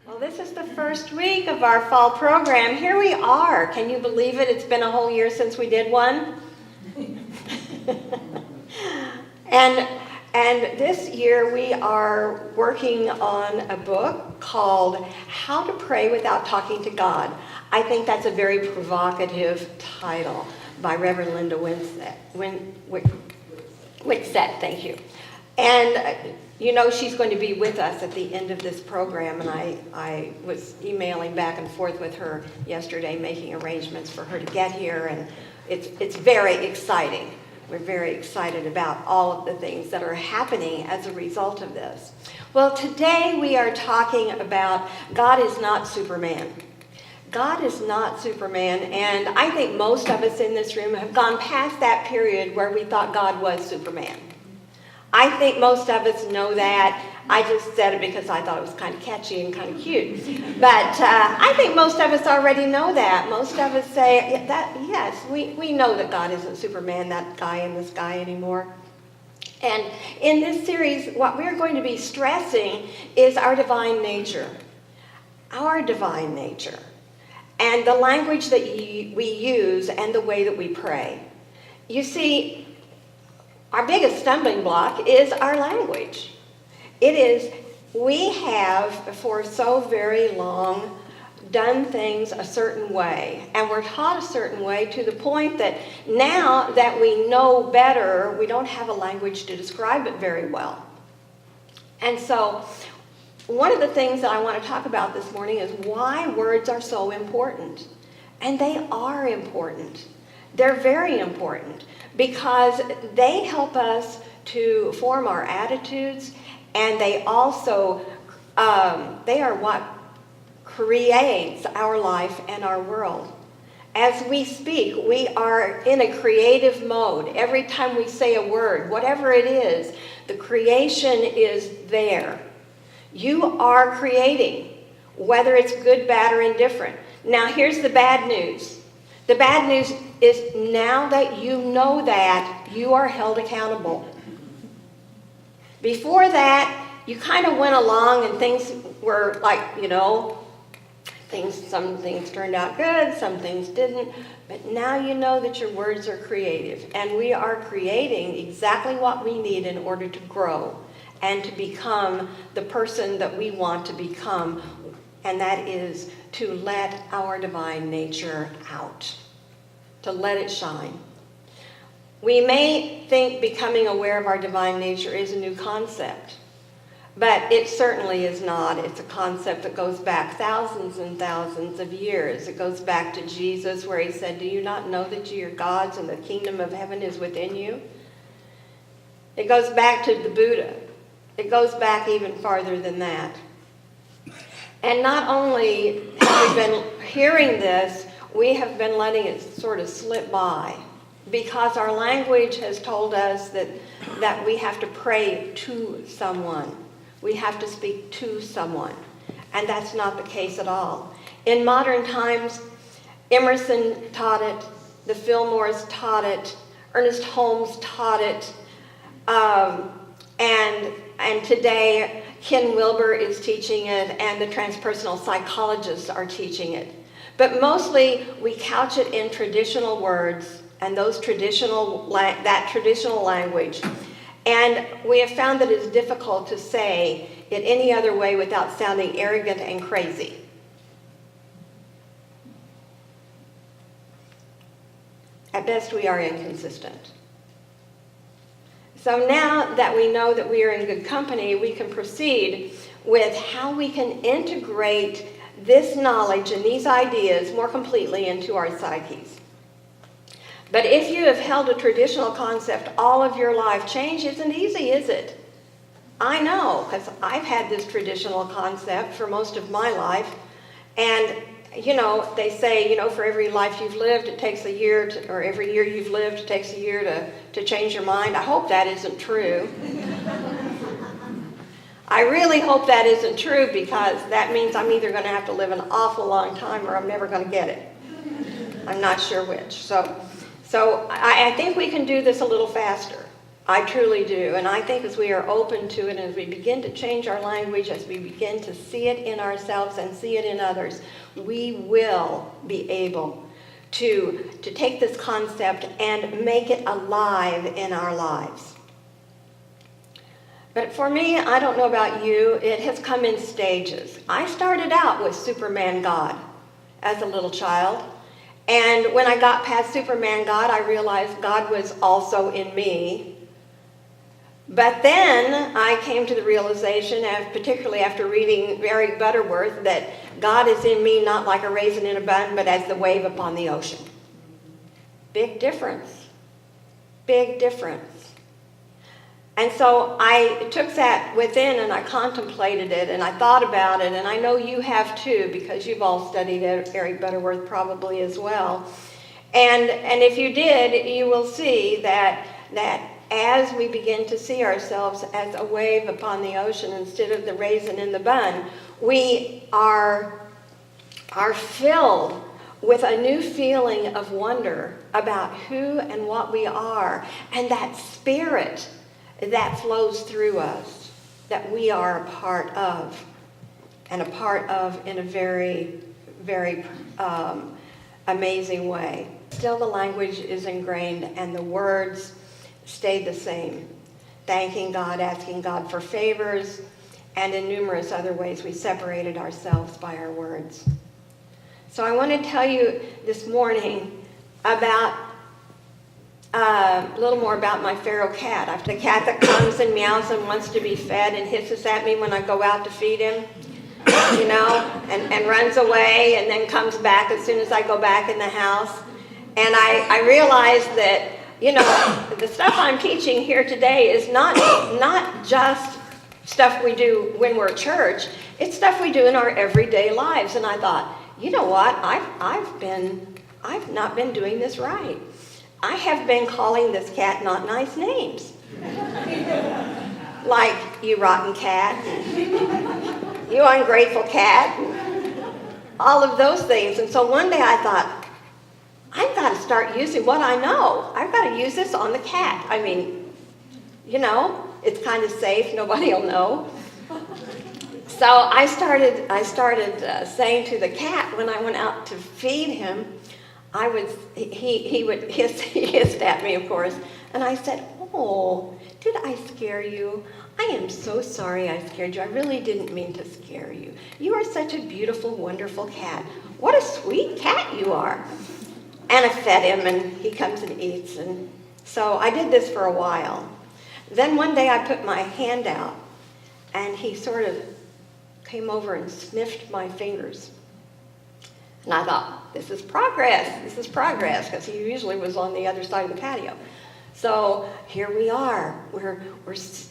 Well, this is the first week of our fall program. Here we are. Can you believe it? It's been a whole year since we did one. And this year we are working on a book called How to Pray Without Talking to God. I think that's a very provocative title by Reverend Linda Wicksett, thank you. And you know she's going to be with us at the end of this program, and I was emailing back and forth with her yesterday, making arrangements for her to get here, and it's very exciting. We're very excited about all of the things that are happening as a result of this. Well, today we are talking about God is not Superman. God is not Superman, and I think most of us in this room have gone past that period where we thought God was Superman. I think most of us know that. I just said it because I thought it was kind of catchy and kind of cute. But I think most of us already know that. Most of us say, that yes, we know that God isn't Superman, that guy in the sky anymore. And in this series, what we're going to be stressing is our divine nature. Our divine nature. And the language that we use and the way that we pray. You see, our biggest stumbling block is our language. It is, we have for so very long done things a certain way, and we're taught a certain way to the point that now that we know better, we don't have a language to describe it very well. And so, one of the things that I want to talk about this morning is why words are so important. And they are important. They're very important because they help us to form our attitudes, and they also, they are what creates our life and our world. As we speak, we are in a creative mode. Every time we say a word, whatever it is, the creation is there. You are creating, whether it's good, bad, or indifferent. Now, here's the bad news. The bad news is now that you know that, you are held accountable. Before that, you kind of went along and things were like, some things turned out good, some things didn't. But now you know that your words are creative. And we are creating exactly what we need in order to grow and to become the person that we want to become, and that is to let our divine nature out, to let it shine. We may think becoming aware of our divine nature is a new concept, but it certainly is not. It's a concept that goes back thousands and thousands of years. It goes back to Jesus, where he said, "Do you not know that you are God's and the kingdom of heaven is within you?" It goes back to the Buddha. It goes back even farther than that. And not only have we been hearing this, we have been letting it sort of slip by because our language has told us that we have to pray to someone. We have to speak to someone. And that's not the case at all. In modern times, Emerson taught it, the Fillmores taught it, Ernest Holmes taught it, and today, Ken Wilber is teaching it, and the transpersonal psychologists are teaching it. But mostly, we couch it in traditional words and that traditional language. And we have found that it's difficult to say it any other way without sounding arrogant and crazy. At best, we are inconsistent. So now that we know that we are in good company, we can proceed with how we can integrate this knowledge and these ideas more completely into our psyches. But if you have held a traditional concept all of your life, change isn't easy, is it? I know, because I've had this traditional concept for most of my life. And, they say, for every life you've lived, it takes a year, or every year you've lived, it takes a year to change your mind. I hope that isn't true. I really hope that isn't true, because that means I'm either going to have to live an awful long time or I'm never going to get it. I'm not sure which. So I think we can do this a little faster. I truly do. And I think as we are open to it, as we begin to change our language, as we begin to see it in ourselves and see it in others, we will be able to take this concept and make it alive in our lives. But for me, I don't know about you, it has come in stages. I started out with Superman God as a little child. And when I got past Superman God, I realized God was also in me. But then I came to the realization, particularly after reading Mary Butterworth, that God is in me not like a raisin in a bun, but as the wave upon the ocean. Big difference. Big difference. And so I took that within and I contemplated it and I thought about it, and I know you have too, because you've all studied Mary Butterworth probably as well. And if you did, you will see that as we begin to see ourselves as a wave upon the ocean instead of the raisin in the bun, we are filled with a new feeling of wonder about who and what we are, and that spirit that flows through us, that we are a part of, and a part of in a very, very amazing way. Still the language is ingrained and the words stayed the same. Thanking God, asking God for favors, and in numerous other ways we separated ourselves by our words. So I want to tell you this morning about a little more about my feral cat. I have the cat that comes and meows and wants to be fed and hisses at me when I go out to feed him, and runs away and then comes back as soon as I go back in the house. And I realized that, the stuff I'm teaching here today is not just stuff we do when we're at church. It's stuff we do in our everyday lives. And I thought, you know what? I've not been doing this right. I have been calling this cat not nice names. Like, you rotten cat, you ungrateful cat, all of those things. And so one day I thought, I've got to start using what I know. I've got to use this on the cat. I mean, it's kind of safe. Nobody will know. So I started saying to the cat when I went out to feed him, he would hissed at me, of course, and I said, "Oh, did I scare you? I am so sorry I scared you. I really didn't mean to scare you. You are such a beautiful, wonderful cat. What a sweet cat you are." And I fed him, and he comes and eats. And so I did this for a while. Then one day I put my hand out, and he sort of came over and sniffed my fingers. And I thought, this is progress, because he usually was on the other side of the patio. So here we are. We're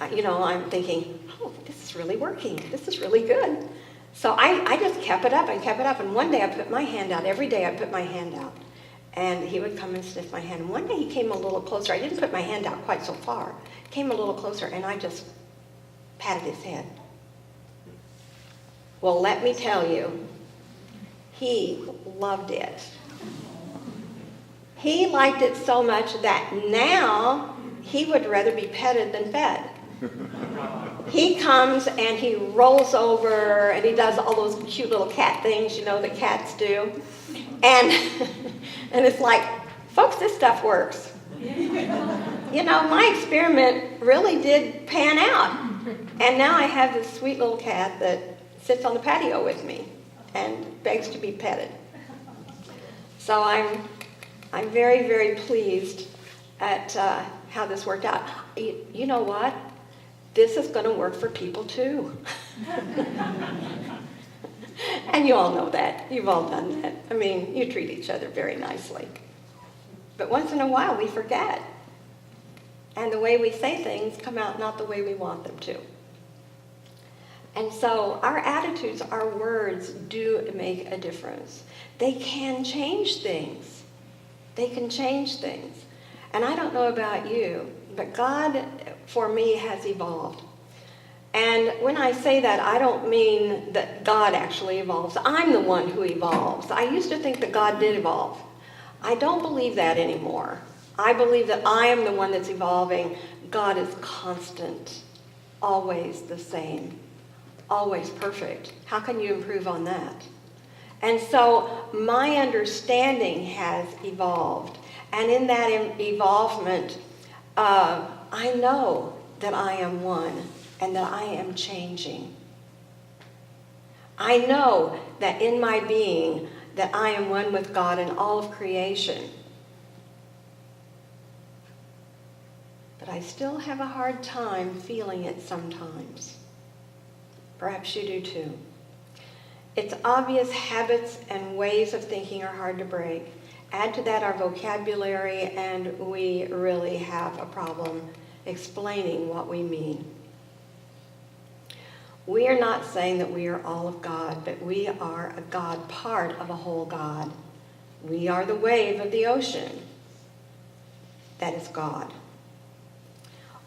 I'm thinking, oh, this is really working. This is really good. So I just kept it up, and one day I put my hand out. Every day I put my hand out. And he would come and sniff my hand. And one day he came a little closer. I didn't put my hand out quite so far. Came a little closer, and I just patted his head. Well, let me tell you, he loved it. He liked it so much that now he would rather be petted than fed. He comes and he rolls over and he does all those cute little cat things, that cats do. And it's like, folks, this stuff works. My experiment really did pan out. And now I have this sweet little cat that sits on the patio with me and begs to be petted. So I'm very, very pleased at how this worked out. You know what? This is going to work for people too. And you all know that. You've all done that. I mean, you treat each other very nicely. But once in a while, we forget. And the way we say things come out not the way we want them to. And so our attitudes, our words do make a difference. They can change things. They can change things. And I don't know about you, but God, for me, has evolved. And when I say that, I don't mean that God actually evolves. I'm the one who evolves. I used to think that God did evolve. I don't believe that anymore. I believe that I am the one that's evolving. God is constant, always the same, always perfect. How can you improve on that? And so my understanding has evolved. And in that evolvement, I know that I am one and that I am changing. I know that in my being, that I am one with God and all of creation. But I still have a hard time feeling it sometimes. Perhaps you do too. It's obvious habits and ways of thinking are hard to break. Add to that our vocabulary, and we really have a problem explaining what we mean. We are not saying that we are all of God, but we are a God part of a whole God. We are the wave of the ocean. That is God.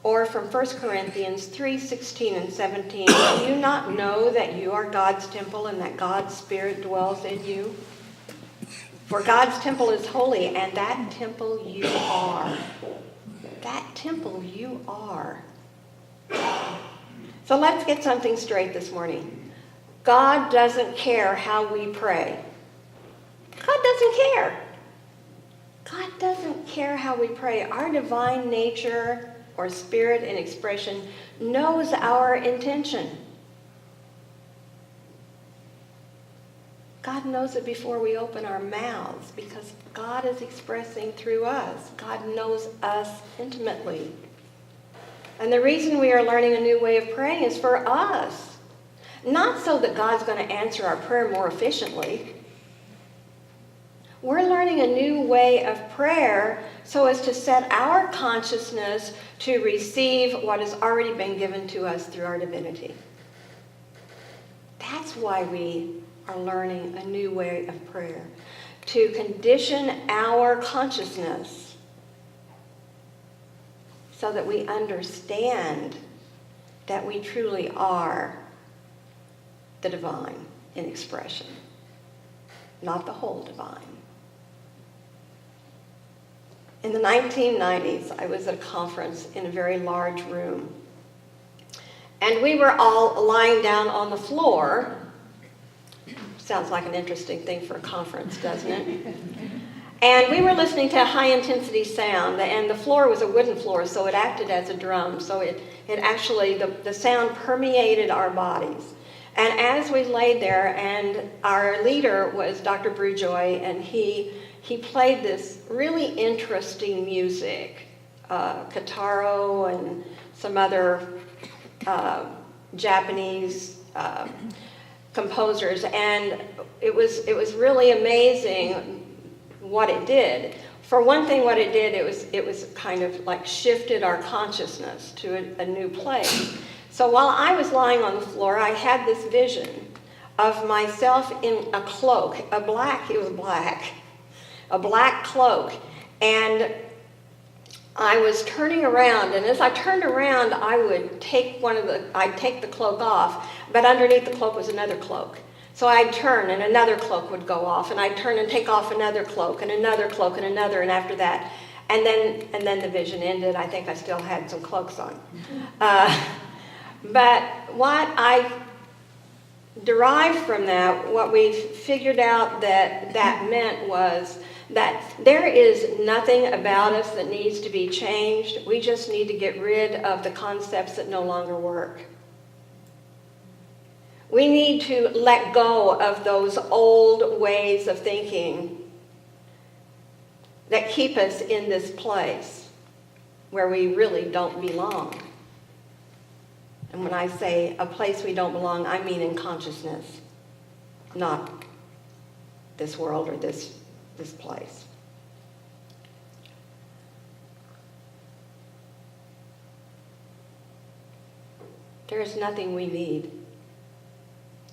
Or from 1 Corinthians 3:16 and 17, do you not know that you are God's temple and that God's Spirit dwells in you? For God's temple is holy, and that temple you are. That temple you are. So let's get something straight this morning. God doesn't care how we pray. God doesn't care. God doesn't care how we pray. Our divine nature or spirit in expression knows our intention. God knows it before we open our mouths because God is expressing through us. God knows us intimately. And the reason we are learning a new way of praying is for us. Not so that God's going to answer our prayer more efficiently. We're learning a new way of prayer so as to set our consciousness to receive what has already been given to us through our divinity. That's why we are learning a new way of prayer. To condition our consciousness so that we understand that we truly are the divine in expression, not the whole divine. In the 1990s, I was at a conference in a very large room. And we were all lying down on the floor. Sounds like an interesting thing for a conference, doesn't it? And we were listening to high-intensity sound, and the floor was a wooden floor, so it acted as a drum. So it actually, the sound permeated our bodies. And as we laid there, and our leader was Dr. Brujoy, and he played this really interesting music, Kitaro and some other Japanese composers, and it was really amazing what it did. For one thing, what it did, it was kind of like shifted our consciousness to a new place. So while I was lying on the floor, I had this vision of myself in a cloak, a black cloak, and I was turning around, and as I turned around, I'd take the cloak off, but underneath the cloak was another cloak. So I'd turn, and another cloak would go off, and I'd turn and take off another cloak, and another cloak, and another, and after that, and then the vision ended. I think I still had some cloaks on. But what I derived from that, what we figured out that meant was that there is nothing about us that needs to be changed. We just need to get rid of the concepts that no longer work. We need to let go of those old ways of thinking that keep us in this place where we really don't belong. And when I say a place we don't belong, I mean in consciousness, not this world or this place. There is nothing we need.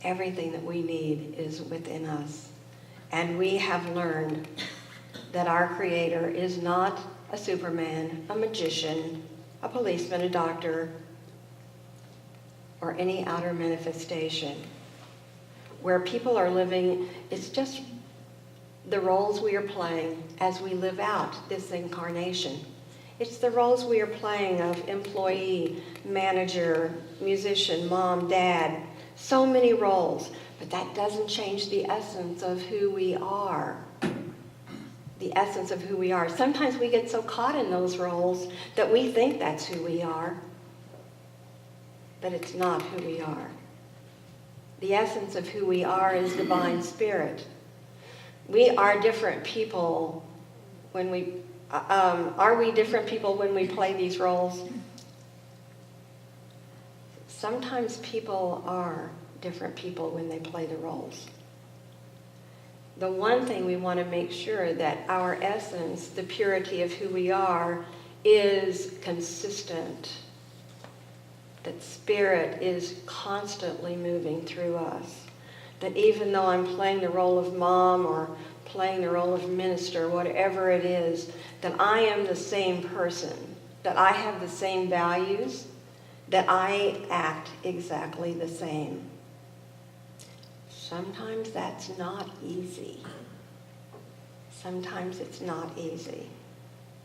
Everything that we need is within us. And we have learned that our Creator is not a Superman, a magician, a policeman, a doctor, or any outer manifestation. Where people are living, it's just the roles we are playing as we live out this incarnation It's the roles we are playing of employee, manager, musician, mom, dad. So many roles, but that doesn't change the essence of who we are. The essence of who we are. Sometimes we get so caught in those roles that we think that's who we are, but it's not who we are. The essence of who we are is divine spirit. We are different people when we, are we different people when we play these roles? Sometimes people are different people when they play the roles. The one thing we want to make sure that our essence, the purity of who we are, is consistent. That spirit is constantly moving through us. That even though I'm playing the role of mom or playing the role of minister, whatever it is, that I am the same person, that I have the same values, that I act exactly the same. Sometimes that's not easy. Sometimes it's not easy,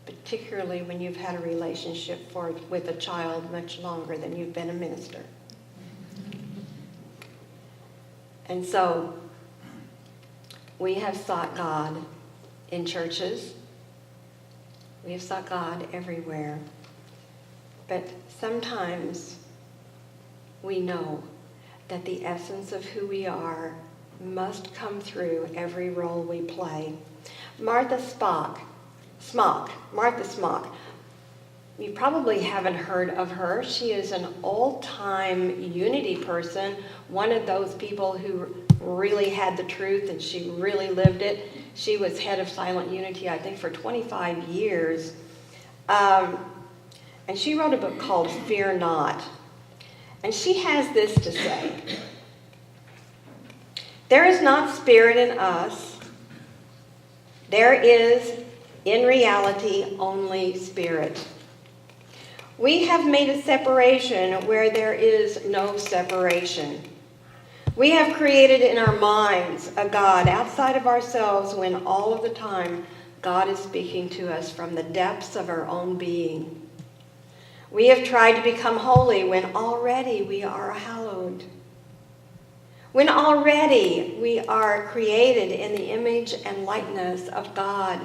particularly when you've had a relationship with a child much longer than you've been a minister. And so we have sought God in churches. We have sought God everywhere. But sometimes we know that the essence of who we are must come through every role we play. Martha Smock. You probably haven't heard of her. She is an old-time unity person, one of those people who really had the truth and she really lived it. She was head of Silent Unity, I think, for 25 years. And she wrote a book called Fear Not. And she has this to say: there is not spirit in us. There is, in reality, only spirit. We have made a separation where there is no separation. We have created in our minds a God outside of ourselves when all of the time God is speaking to us from the depths of our own being. We have tried to become holy when already we are hallowed. When already we are created in the image and likeness of God.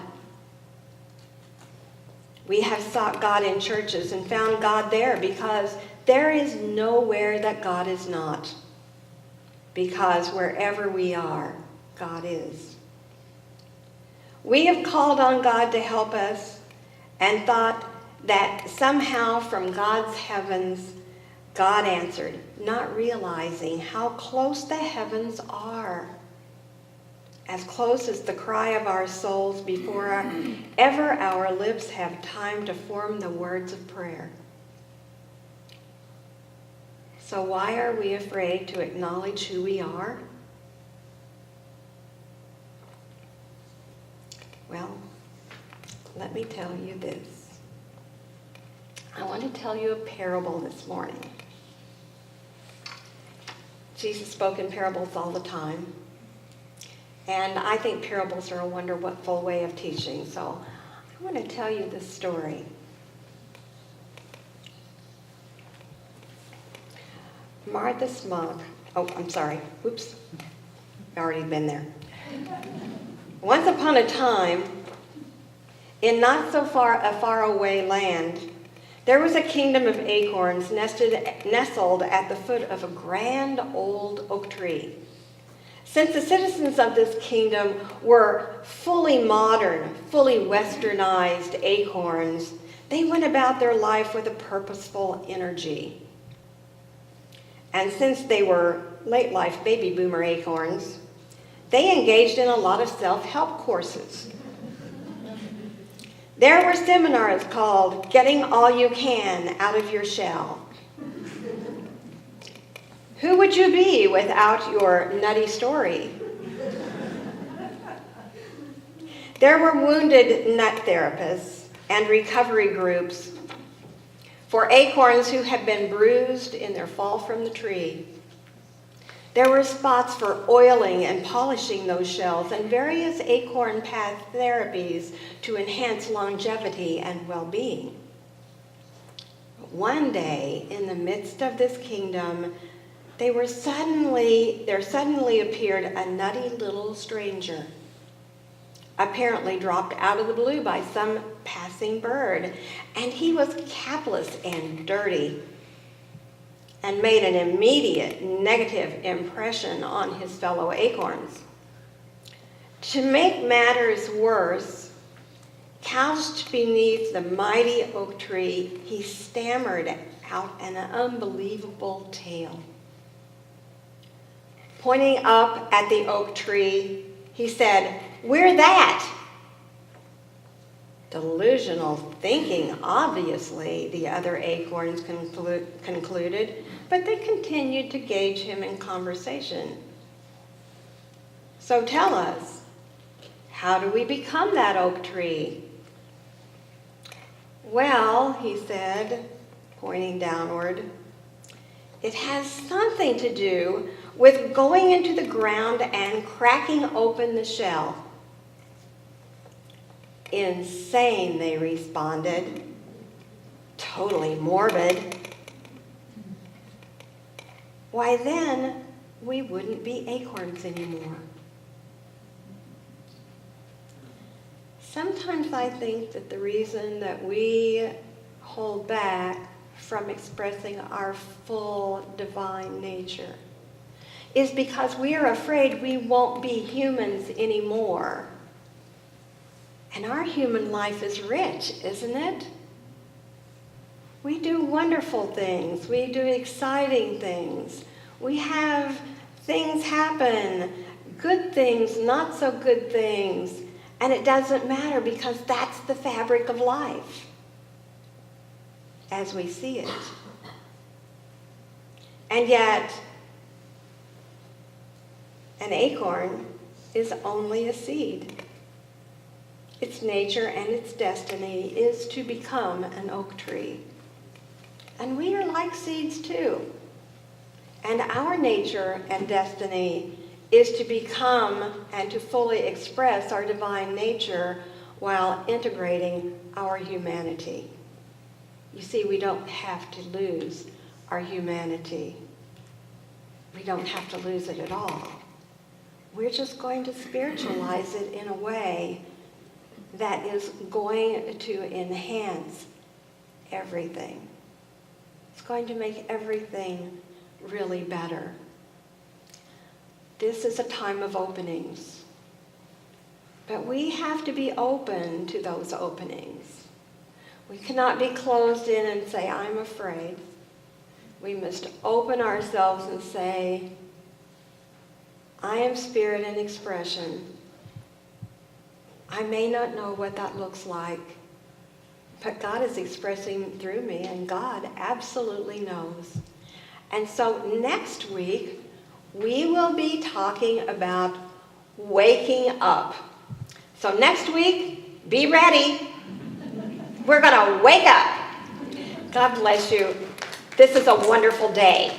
We have sought God in churches and found God there because there is nowhere that God is not. Because wherever we are, God is. We have called on God to help us and thought that somehow from God's heavens, God answered, not realizing how close the heavens are. As close as the cry of our souls before ever our lips have time to form the words of prayer. So why are we afraid to acknowledge who we are? Well, let me tell you this. I want to tell you a parable this morning. Jesus spoke in parables all the time. And I think parables are a wonderful way of teaching. So I want to tell you this story. Martha Smock. Oh, I'm sorry. Oops. I've already been there. Once upon a time, in not so far away land, there was a kingdom of acorns nestled at the foot of a grand old oak tree. Since the citizens of this kingdom were fully modern, fully westernized acorns, they went about their life with a purposeful energy. And since they were late life baby boomer acorns, they engaged in a lot of self-help courses. There were seminars called Getting All You Can Out of Your Shell. Who would you be without your nutty story? There were wounded nut therapists and recovery groups for acorns who had been bruised in their fall from the tree. There were spots for oiling and polishing those shells and various acorn path therapies to enhance longevity and well-being. One day, in the midst of this kingdom, there suddenly appeared a nutty little stranger, apparently dropped out of the blue by some passing bird, and he was capless and dirty, and made an immediate negative impression on his fellow acorns. To make matters worse, couched beneath the mighty oak tree, he stammered out an unbelievable tale. Pointing up at the oak tree, he said, "We're that." Delusional thinking, obviously, the other acorns concluded, but they continued to gauge him in conversation. "So tell us, how do we become that oak tree?" "Well," he said, pointing downward, "it has something to do with going into the ground and cracking open the shell." "Insane," they responded. "Totally morbid." "Why, then we wouldn't be acorns anymore." Sometimes I think that the reason that we hold back from expressing our full divine nature is because we are afraid we won't be humans anymore. And our human life is rich, isn't it? We do wonderful things. We do exciting things. We have things happen, good things, not so good things. And it doesn't matter because that's the fabric of life as we see it. And yet, an acorn is only a seed. Its nature and its destiny is to become an oak tree. And we are like seeds too. And our nature and destiny is to become and to fully express our divine nature while integrating our humanity. You see, we don't have to lose our humanity. We don't have to lose it at all. We're just going to spiritualize it in a way that is going to enhance everything. It's going to make everything really better. This is a time of openings. But we have to be open to those openings. We cannot be closed in and say, "I'm afraid." We must open ourselves and say, "I am spirit in expression. I may not know what that looks like, but God is expressing through me, and God absolutely knows." And so next week, we will be talking about waking up. So next week, be ready. We're going to wake up. God bless you. This is a wonderful day.